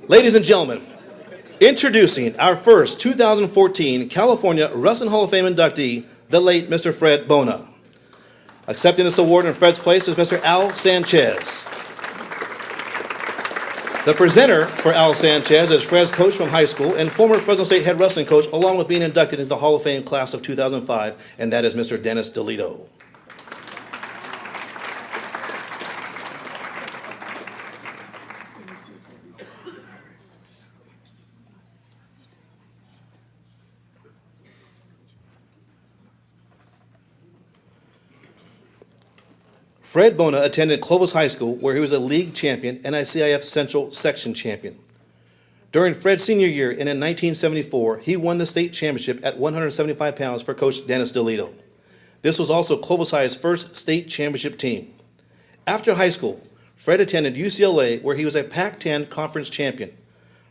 Ladies and gentlemen, introducing our first 2014 California Wrestling Hall of Fame inductee, the late Mr. Fred Bona. Accepting this award in Fred's place is Mr. Al Sanchez. The presenter for Al Sanchez is Fred's coach from high school and former Fresno State head wrestling coach, along with being inducted into the Hall of Fame class of 2005, and that is Mr. Dennis DeLito. Fred Bona attended Clovis High School, where he was a league champion and a CIF Central Section champion. During Fred's senior year and in 1974, he won the state championship at 175 pounds for Coach Dennis DeLito. This was also Clovis High's first state championship team. After high school, Fred attended UCLA, where he was a Pac-10 conference champion.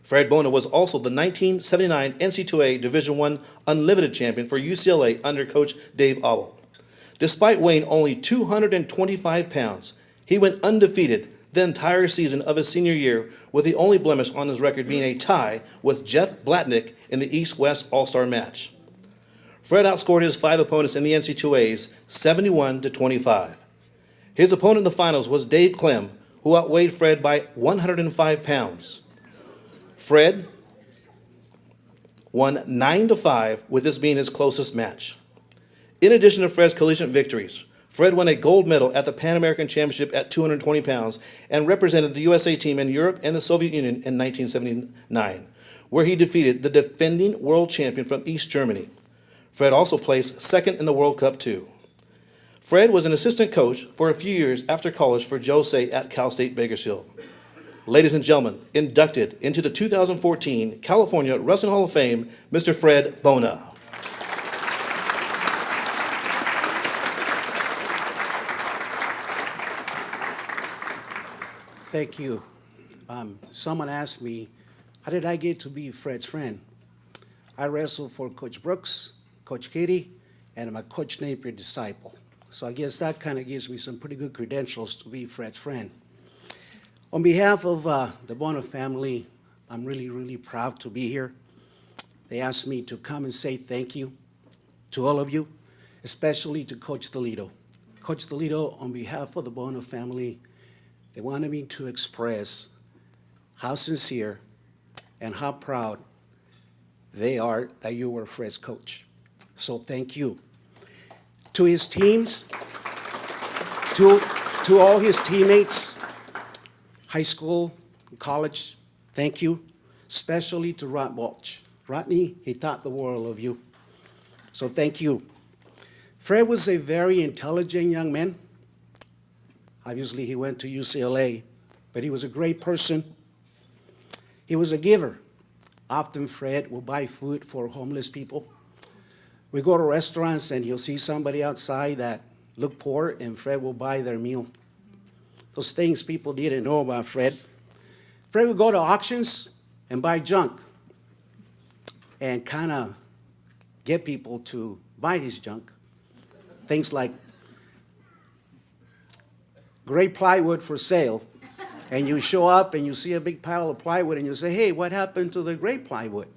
Fred Bona was also the 1979 NCAA Division I Unlimited champion for UCLA under Coach Dave Obel. Despite weighing only 225 pounds, he went undefeated the entire season of his senior year, with the only blemish on his record being a tie with Jeff Blatnick in the East-West All-Star match. Fred outscored his 5 opponents in the NCAAs 71-25. His opponent in the finals was Dave Clem, who outweighed Fred by 105 pounds. Fred won 9-5, with this being his closest match. In addition to Fred's collegiate victories, Fred won a gold medal at the Pan American Championship at 220 pounds and represented the USA team in Europe and the Soviet Union in 1979, where he defeated the defending world champion from East Germany. Fred also placed second in the World Cup too. Fred was an assistant coach for a few years after college for Joe Say at Cal State Bakersfield. Ladies and gentlemen, inducted into the 2014 California Wrestling Hall of Fame, Mr. Fred Bona. Thank you. Someone asked me, how did I get to be Fred's friend? I wrestled for Coach Brooks, Coach Katie, and I'm a Coach Napier disciple. So I guess that kind of gives me some pretty good credentials to be Fred's friend. On behalf of the Bona family, I'm really, really proud to be here. They asked me to come and say thank you to all of you, especially to Coach DeLito. Coach DeLito, on behalf of the Bona family, they wanted me to express how sincere and how proud they are that you were Fred's coach. So thank you. To his teams, to all his teammates, high school, college, thank you. Especially to Rod Walsh. Rodney, he thought the world of you. So thank you. Fred was a very intelligent young man. Obviously, he went to UCLA, but he was a great person. He was a giver. Often, Fred will buy food for homeless people. We go to restaurants, and you'll see somebody outside that look poor, and Fred will buy their meal. Those things people didn't know about Fred. Fred would go to auctions and buy junk and kind of get people to buy this junk. Things like great plywood for sale, and you show up and you see a big pile of plywood and you say, hey, what happened to the great plywood?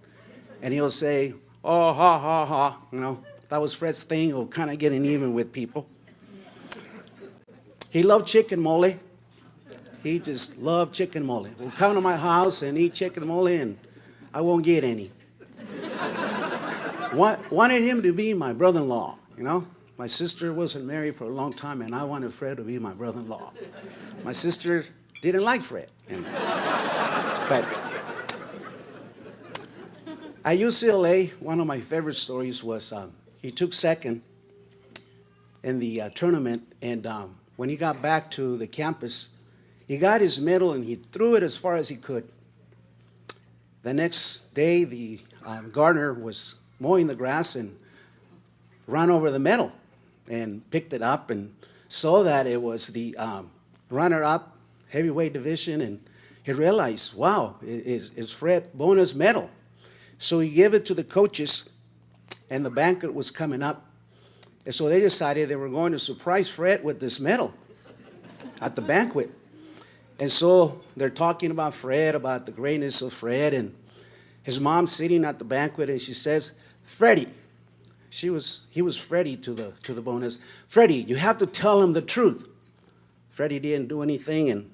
And he'll say, oh, ha, ha, ha. You know, that was Fred's thing of kind of getting even with people. He loved chicken mole. He just loved chicken mole. We'll come to my house and eat chicken mole, and I won't get any. Wanted him to be my brother-in-law, you know? My sister wasn't married for a long time, and I wanted Fred to be my brother-in-law. My sister didn't like Fred. But at UCLA, one of my favorite stories was he took second in the tournament, and when he got back to the campus, he got his medal, and he threw it as far as he could. The next day, the gardener was mowing the grass and ran over the medal and picked it up and saw that it was the runner-up heavyweight division, and he realized, wow, it's Fred Bona's medal. So he gave it to the coaches, and the banquet was coming up, and so they decided they were going to surprise Fred with this medal at the banquet. And so they're talking about Fred, about the greatness of Fred, and his mom sitting at the banquet, and she says, Freddie, he was Freddie to the Bonas. Freddie, you have to tell him the truth. Freddie didn't do anything, and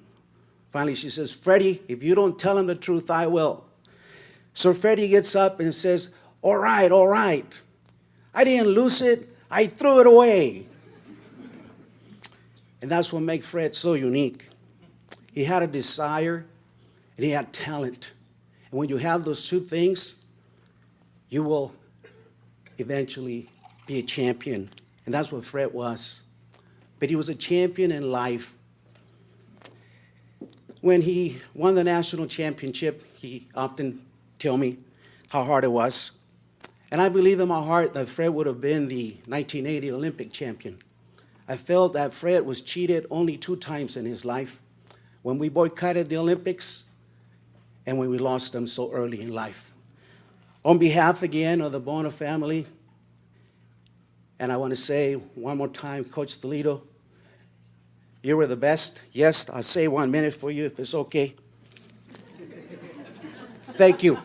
finally she says, Freddie, if you don't tell him the truth, I will. So Freddie gets up and says, all right, all right. I didn't lose it, I threw it away. And that's what makes Fred so unique. He had a desire, and he had talent. And when you have those two things, you will eventually be a champion. And that's what Fred was. But he was a champion in life. When he won the national championship, he often tell me how hard it was. And I believe in my heart that Fred would have been the 1980 Olympic champion. I felt that Fred was cheated only 2 times in his life, when we boycotted the Olympics and when we lost them so early in life. On behalf again of the Bona family, and I want to say one more time, Coach Toledo, you were the best. Yes, I'll say 1 minute for you if it's okay. Thank you.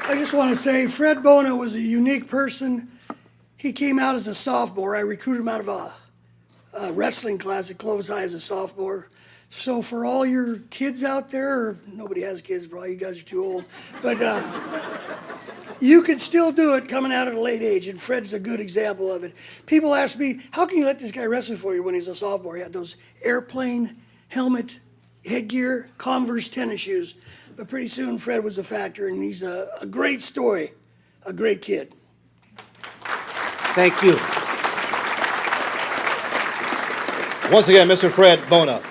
I just want to say Fred Bona was a unique person. He came out as a sophomore. I recruited him out of a wrestling class at Clovis High as a sophomore. So for all your kids out there, or nobody has kids, probably you guys are too old, but you can still do it coming out at a late age, and Fred's a good example of it. People ask me, how can you let this guy wrestle for you when he's a sophomore? He had those airplane helmet, headgear, Converse tennis shoes. But pretty soon, Fred was a factor, and he's a great story, a great kid. Thank you. Once again, Mr. Fred Bona.